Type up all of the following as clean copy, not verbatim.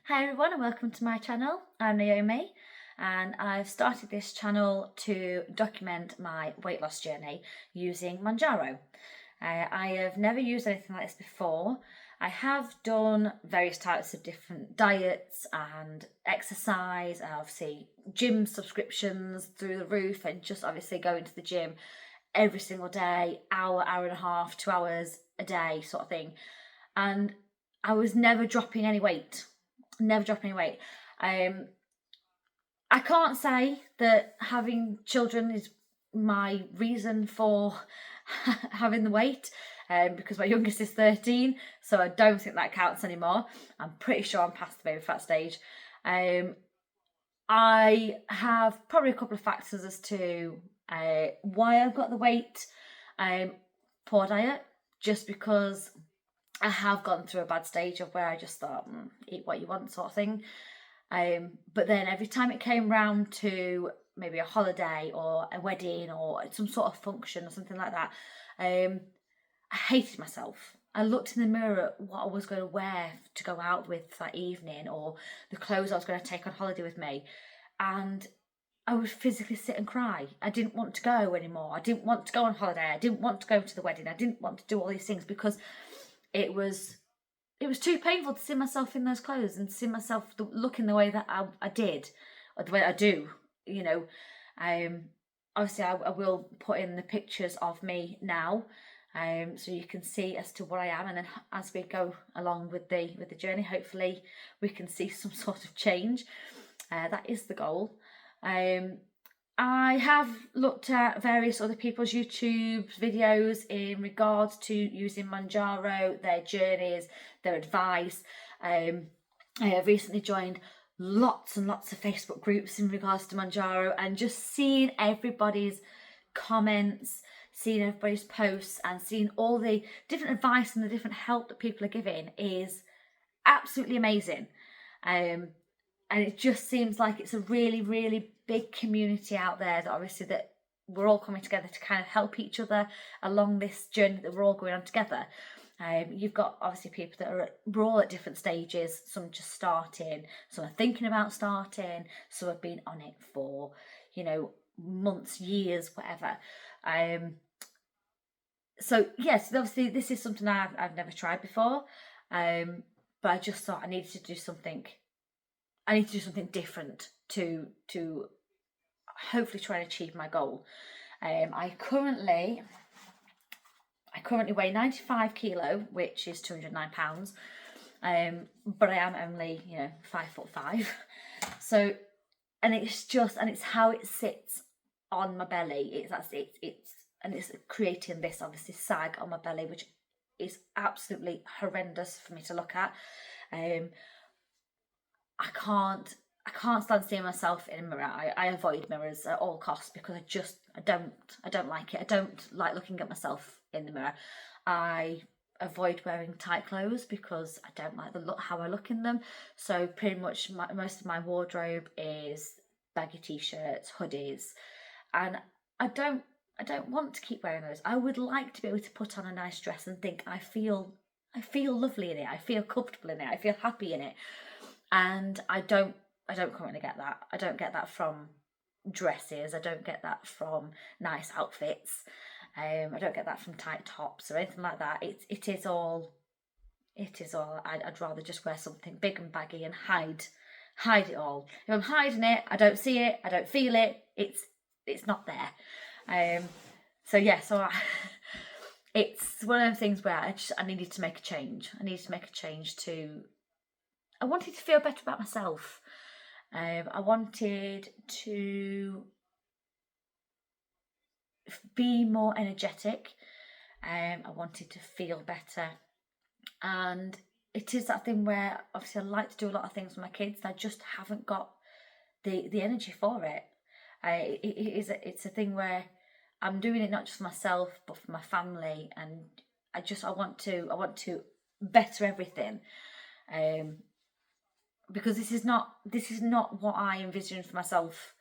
Hi everyone and welcome to my channel. I'm Naomi and I've started this channel to document my weight loss journey using Mounjaro. I have never used anything like this before. I have done various types of different diets and exercise and obviously gym subscriptions through the roof and just obviously going to the gym every single day, hour and a half, 2 hours a day sort of thing. And I was never dropping any weight. I can't say that having children is my reason for having the weight, because my youngest is 13, so I don't think that counts anymore. I'm pretty sure I'm past the baby fat stage. I have probably a couple of factors as to why I've got the weight. Poor diet, just because I have gone through a bad stage of where I just thought, eat what you want sort of thing. But then every time it came round to maybe a holiday or a wedding or some sort of function or something like that, I hated myself. I looked in the mirror at what I was going to wear to go out with that evening or the clothes I was going to take on holiday with me. And I would physically sit and cry. I didn't want to go anymore. I didn't want to go on holiday. I didn't want to go to the wedding. I didn't want to do all these things because it was too painful to see myself in those clothes and see myself looking the way that I did, or the way I do, you know. Obviously I will put in the pictures of me now, so you can see as to what I am, and then as we go along with the journey, hopefully we can see some sort of change. That is the goal. I have looked at various other people's YouTube videos in regards to using Mounjaro, their journeys, their advice. I have recently joined lots and lots of Facebook groups in regards to Mounjaro, and just seeing everybody's comments, seeing everybody's posts and seeing all the different advice and the different help that people are giving is absolutely amazing. And it just seems like it's a really, really big community out there that obviously that we're all coming together to kind of help each other along this journey that we're all going on together. You've got obviously people that we're all at different stages. Some just starting, some are thinking about starting, some have been on it for, months, years, whatever. So yes, obviously this is something I've never tried before, but I just thought I needed to do something. I need to do something different to hopefully try and achieve my goal. I currently weigh 95 kilo, which is 209 pounds. But I am only 5'5". So, and it's how it sits on my belly. It's creating this obviously sag on my belly, which is absolutely horrendous for me to look at. I can't stand seeing myself in a mirror. I avoid mirrors at all costs because I don't like it. I don't like looking at myself in the mirror. I avoid wearing tight clothes because I don't like how I look in them. So pretty much most of my wardrobe is baggy t-shirts, hoodies, and I don't want to keep wearing those. I would like to be able to put on a nice dress and think I feel lovely in it. I feel comfortable in it. I feel happy in it. And I don't currently get that. I don't get that from dresses. I don't get that from nice outfits. I don't get that from tight tops or anything like that. It is all. I'd rather just wear something big and baggy and hide it all. If I'm hiding it, I don't see it. I don't feel it. It's not there. So yeah. It's one of those things where I needed to make a change. I wanted to feel better about myself. I wanted to be more energetic. I wanted to feel better. And it is that thing where obviously I like to do a lot of things with my kids. I just haven't got the energy for it. It's a thing where I'm doing it not just for myself but for my family, and I want to better everything. Because this is not what I envisioned for myself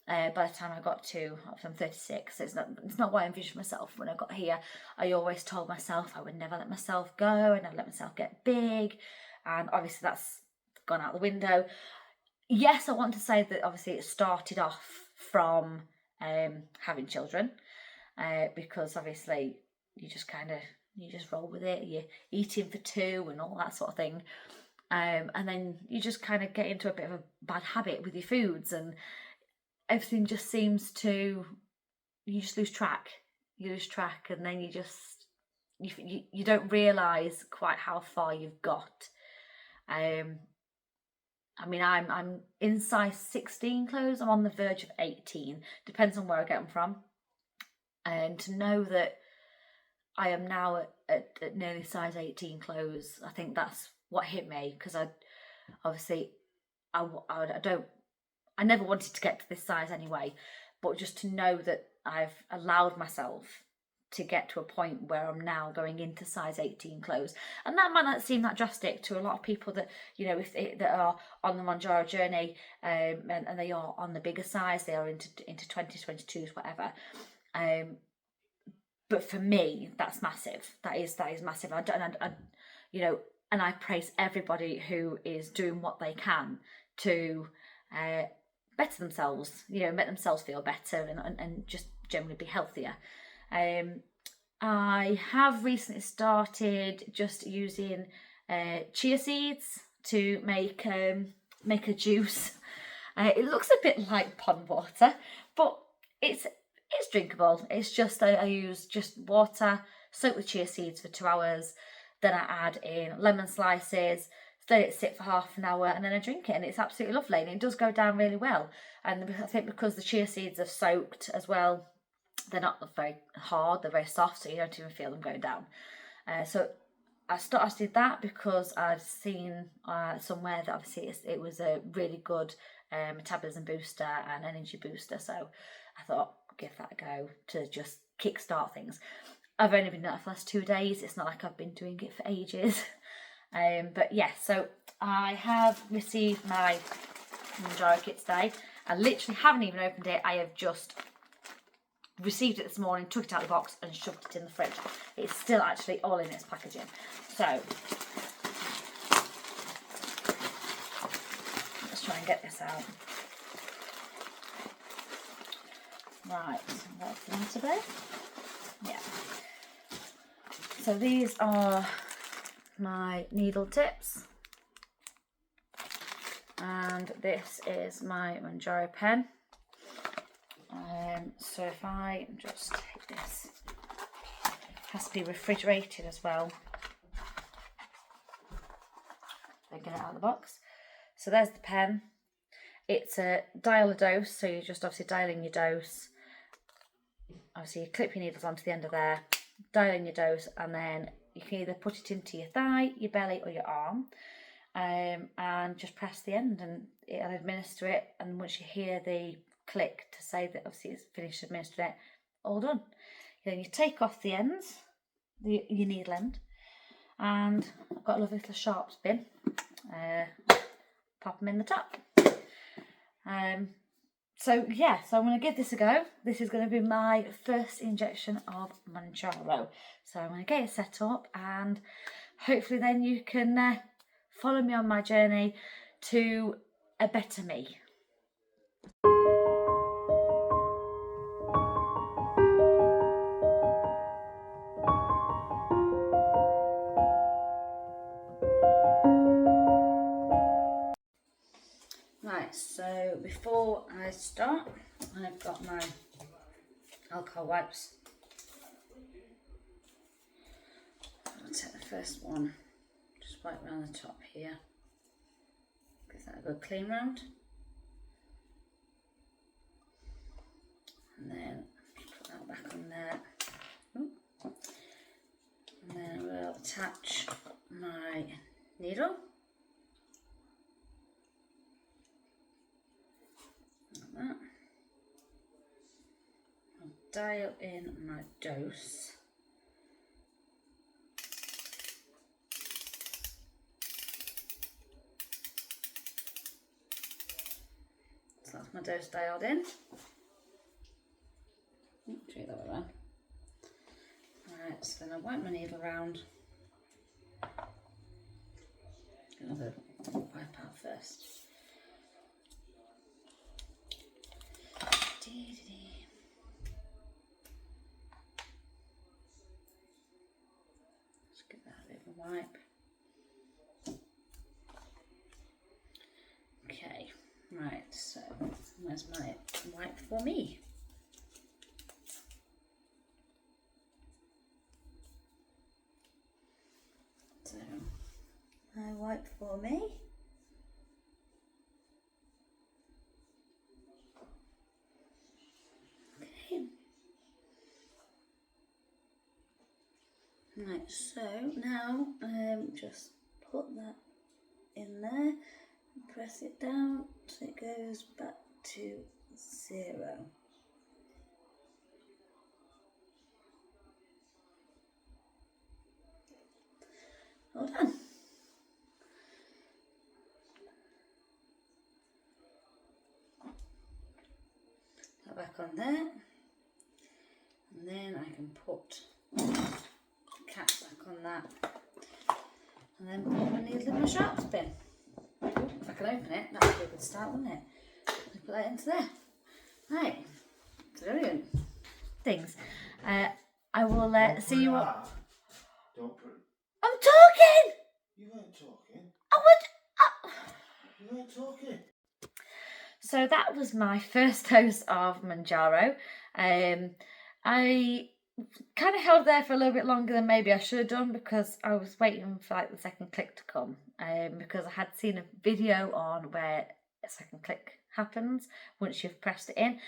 by the time I got to, I'm 36, so it's not what I envisioned for myself when I got here. I always told myself I would never let myself go, I'd never let myself get big, and obviously that's gone out the window. Yes, I want to say that obviously it started off from having children, because obviously you just roll with it. You're eating for two and all that sort of thing. And then you just kind of get into a bit of a bad habit with your foods, and everything just seems to, you just lose track. You lose track, and then you don't realise quite how far you've got. I mean, I'm in size 16 clothes. I'm on the verge of 18. Depends on where I get them from. And to know that I am now at nearly size 18 clothes, I think that's what hit me, because I never wanted to get to this size anyway, but just to know that I've allowed myself to get to a point where I'm now going into size 18 clothes. And that might not seem that drastic to a lot of people that, you know, that are on the Mounjaro journey, and they are on the bigger size, they are into 20s, 22s, whatever. But for me, that's massive. That is massive. And I praise everybody who is doing what they can to better themselves, you know, make themselves feel better and just generally be healthier. I have recently started just using chia seeds to make a juice. It looks a bit like pond water, but it's drinkable. It's just I use just water, soak the chia seeds for 2 hours, then I add in lemon slices, let it sit for half an hour, and then I drink it, and it's absolutely lovely, and it does go down really well. And I think because the chia seeds are soaked as well, they're not very hard, they're very soft, so you don't even feel them going down. So I did that because I'd seen somewhere that obviously it was a really good metabolism booster and energy booster, so I thought I'd give that a go to just kickstart things. I've only been doing it for the last 2 days. It's not like I've been doing it for ages. But yeah, so I have received my Mounjaro kit today. I literally haven't even opened it. I have just received it this morning, took it out of the box and shoved it in the fridge. It's still actually all in its packaging. So let's try and get this out. Right, what's the matter there? Yeah. So these are my needle tips, and this is my Mounjaro pen. So if I just take this, it has to be refrigerated as well. I get it out of the box. So there's the pen. It's a dial a dose, so you're just obviously dialing your dose. Obviously you clip your needles onto the end of there, dial in your dose, and then you can either put it into your thigh, your belly or your arm, and just press the end and it'll administer it. And once you hear the click to say that obviously it's finished administering it, all done. Then you take off the ends, your needle end, and I've got a lovely little sharps bin. Pop them in the top. So yeah, so I'm going to give this a go. This is going to be my first injection of Mounjaro. So I'm going to get it set up, and hopefully then you can follow me on my journey to a better me. Right, so before I start, I've got my alcohol wipes. I'll take the first one, just wipe around the top here, give that a good clean round, and then put that back on there. And then we'll attach my needle. Like that. I'll dial in my dose. So that's my dose dialed in. Do it that way around. Right, so then I wipe my needle around. Another wipe out wipe. Okay, right, so where's my wipe for me? So, my wipe for me. Okay. Right, so now just put that in there, press it down so it goes back to 0. Well done. That back on there, and then I can put cap back on that, and then put my needle in my sharps bin. If I can open it, that would be a good start, wouldn't it? Put that into there. Right, brilliant. Things. I will see you up. Don't put. I'm talking! You weren't talking. I would. You weren't talking. So that was my first dose of Mounjaro. I kind of held there for a little bit longer than maybe I should have done because I was waiting for like the second click to come. Because I had seen a video on where a second click happens once you've pressed it in.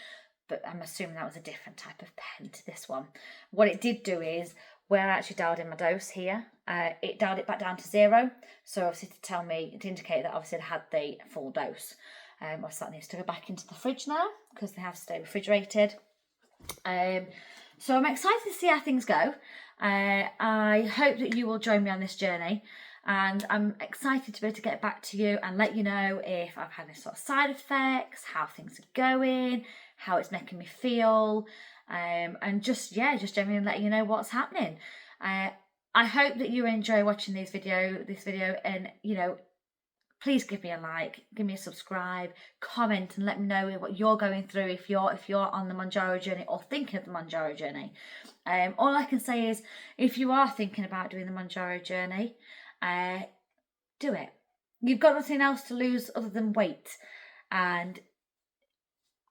But I'm assuming that was a different type of pen to this one. What it did do is, where I actually dialed in my dose here, it dialed it back down to 0. So obviously to indicate that obviously I had the full dose. Obviously that needs to go back into the fridge now because they have to stay refrigerated. So I'm excited to see how things go. I hope that you will join me on this journey. And I'm excited to be able to get back to you and let you know if I've had any sort of side effects, how things are going, how it's making me feel, and just generally letting you know what's happening. I hope that you enjoy watching this video, and please give me a like, give me a subscribe, comment, and let me know what you're going through if you're on the Mounjaro journey or thinking of the Mounjaro journey. All I can say is, if you are thinking about doing the Mounjaro journey, do it. You've got nothing else to lose other than weight, and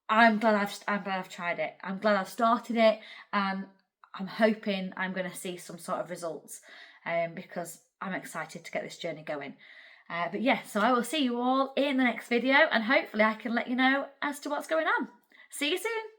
I'm glad I've tried it. I'm glad I've started it, and I'm hoping I'm going to see some sort of results, because I'm excited to get this journey going. But yeah, so I will see you all in the next video, and hopefully I can let you know as to what's going on. See you soon.